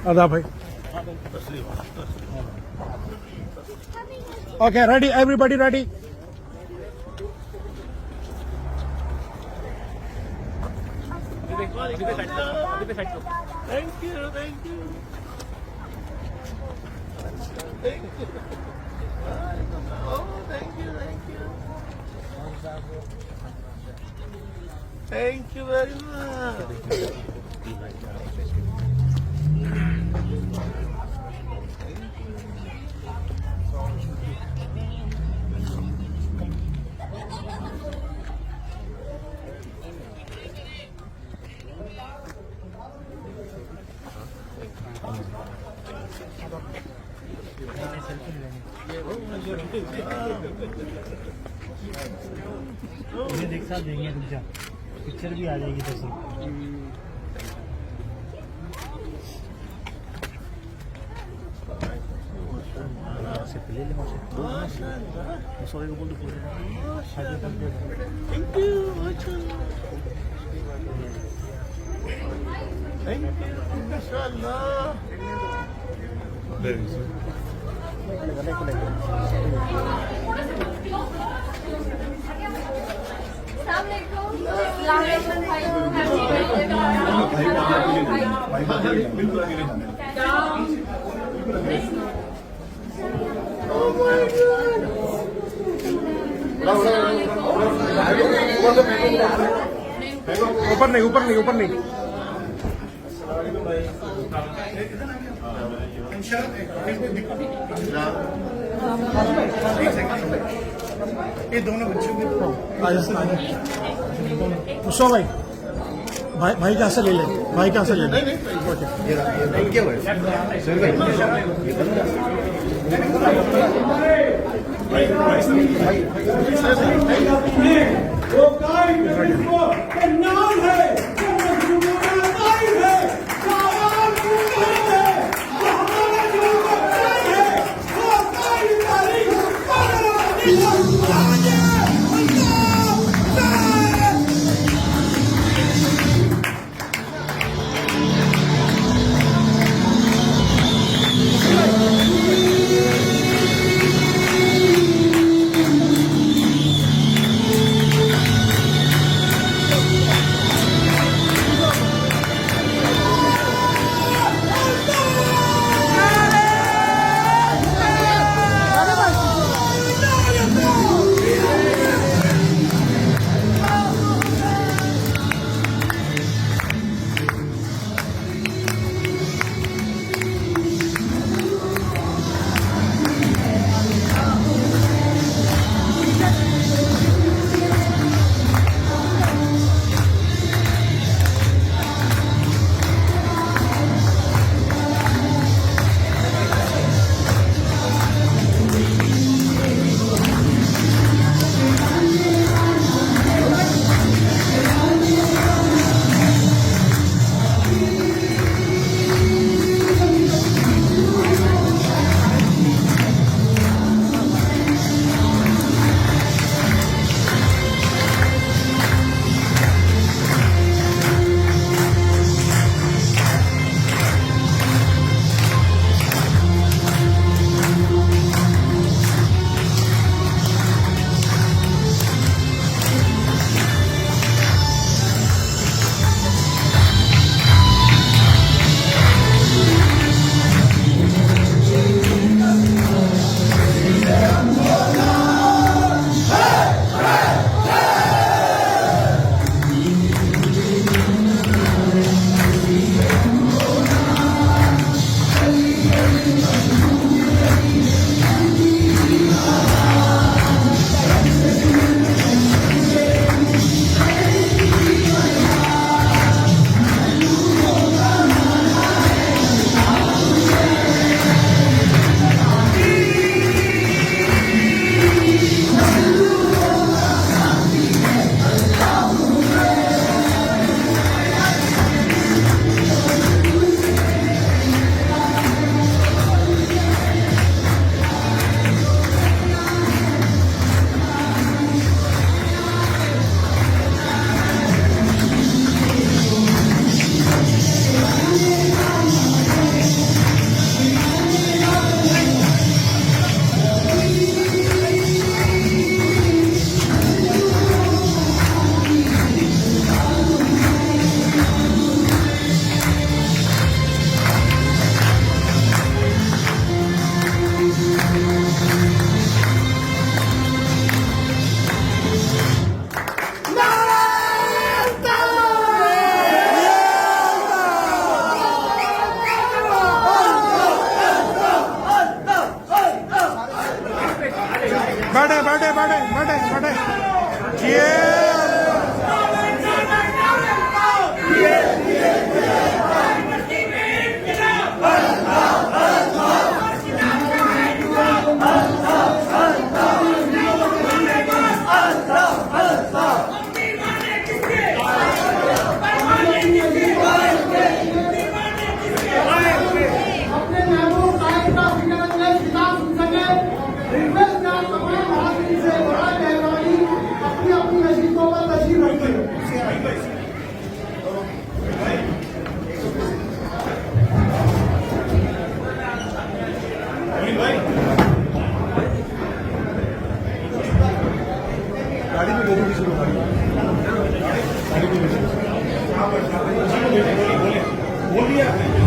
आदाब भाई. Okay, ready? Everybody ready? Thank you. Oh, thank you. Thank you very much. देख साथ देंगे रुक जा पिक्चर भी आ जाएगी तो सब ऊपर नहीं. ये दोनों बच्चों के मुस्वा भाई कहाँ से ले ले. क्या हुआ सर बैठे बैठे बैठे बैठे अपने महबूब साहिब का खिताब सुन सके रिक्वेस्ट का तमाम हाजिर से बड़ा मेहरबानी अपनी अपनी नशीबों पर तशरीफ रखिए। गाड़ी में भेजो किसी को गाड़ी में भेजो बोल दिया